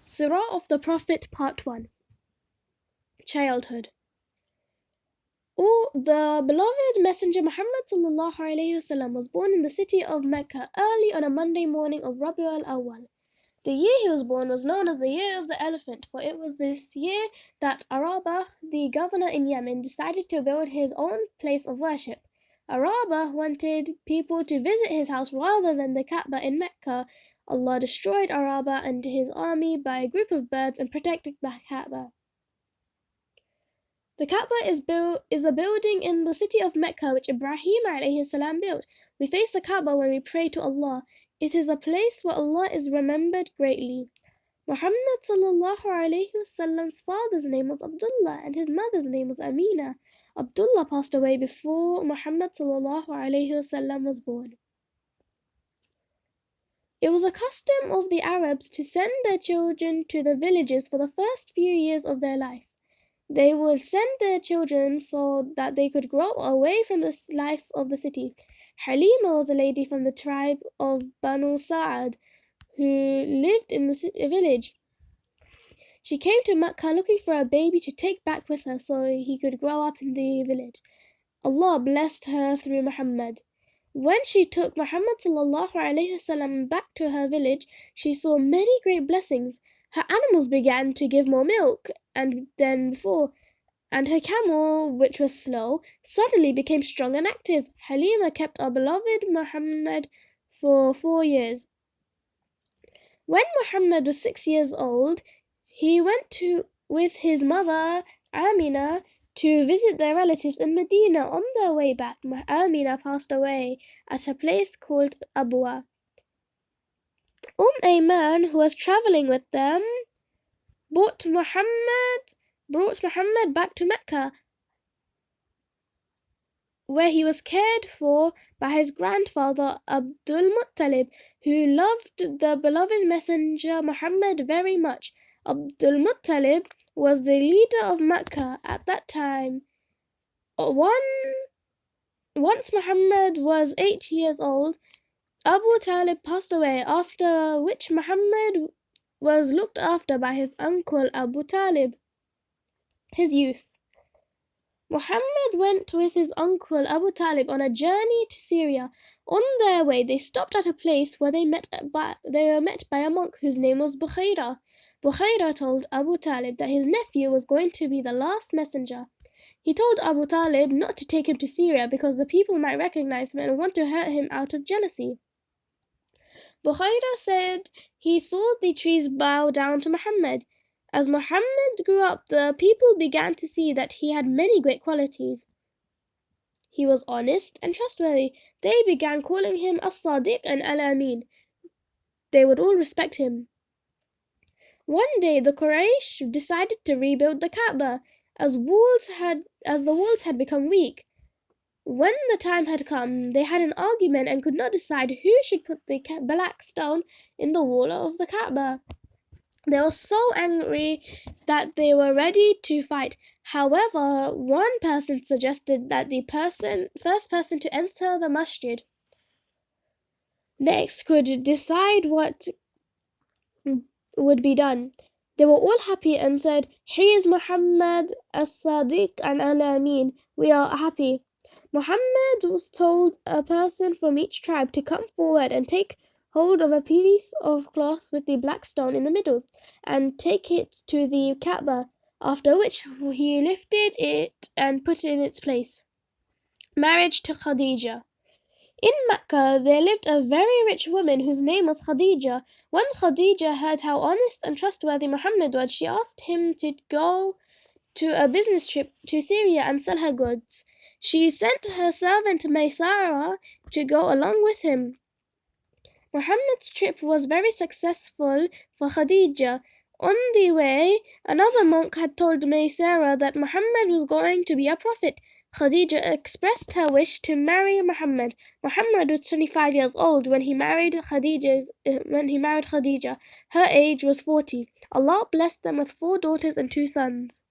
Sirah of the Prophet Part 1. Childhood. The beloved Messenger Muhammad was born in the city of Mecca early on a Monday morning of Rabiul Awwal. The year he was born was known as the Year of the Elephant, for it was this year that Araba, the governor in Yemen, decided to build his own place of worship. Araba wanted people to visit his house rather than the Kaaba in Mecca. Allah destroyed Araba and his army by a group of birds and protected the Kaaba. The Kaaba is a building in the city of Mecca which Ibrahim alayhi built. We face the Kaaba when we pray to Allah. It is a place where Allah is remembered greatly. Muhammad ﷺ's father's name was Abdullah and his mother's name was Amina. Abdullah passed away before Muhammad ﷺ was born. It was a custom of the Arabs to send their children to the villages for the first few years of their life. They would send their children so that they could grow away from the life of the city. Halima was a lady from the tribe of Banu Sa'ad who lived in the village. She came to Mecca looking for a baby to take back with her so he could grow up in the village. Allah blessed her through Muhammad. When she took Muhammad ﷺ back to her village, she saw many great blessings. Her animals began to give more milk than before, and her camel, which was slow, suddenly became strong and active. Halima kept our beloved Muhammad for 4 years. When Muhammad was 6 years old, he went with his mother, Amina, to visit their relatives in Medina. On their way back, Amina passed away at a place called Abwa. Ayman, who was traveling with them, brought Muhammad back to Mecca, where he was cared for by his grandfather Abdul Muttalib, who loved the beloved messenger Muhammad very much. Abdul Muttalib was the leader of Mecca at that time. Once Muhammad was 8 years old, Abu Talib passed away, after which Muhammad was looked after by his uncle Abu Talib. His youth. Muhammad went with his uncle Abu Talib on a journey to Syria. On their way, they stopped at a place where they were met by a monk whose name was Bukhaira. Bukhaira told Abu Talib that his nephew was going to be the last messenger. He told Abu Talib not to take him to Syria because the people might recognize him and want to hurt him out of jealousy. Bukhaira said he saw the trees bow down to Muhammad. As Muhammad grew up, the people began to see that he had many great qualities. He was honest and trustworthy. They began calling him As-Sadiq and Al-Amin. They would all respect him. One day, the Quraysh decided to rebuild the Kaaba, as the walls had become weak. When the time had come, they had an argument and could not decide who should put the black stone in the wall of the Kaaba. They were so angry that they were ready to fight. However, one person suggested that the first person to enter the masjid next could decide what would be done. They were all happy and said, "Here is Muhammad, As-Sadiq and Al-Amin. We are happy." Muhammad was told a person from each tribe to come forward and take hold of a piece of cloth with the black stone in the middle and take it to the Kaaba, after which he lifted it and put it in its place. Marriage to Khadija. In Mecca, there lived a very rich woman whose name was Khadija. When Khadija heard how honest and trustworthy Muhammad was, she asked him to go to a business trip to Syria and sell her goods. She sent her servant Sirah to go along with him. Muhammad's trip was very successful for Khadija. On the way, another monk had told Sirah that Muhammad was going to be a prophet. Khadija expressed her wish to marry Muhammad. Muhammad was 25 years old when he married Khadija. Her age was 40. Allah blessed them with 4 daughters and 2 sons.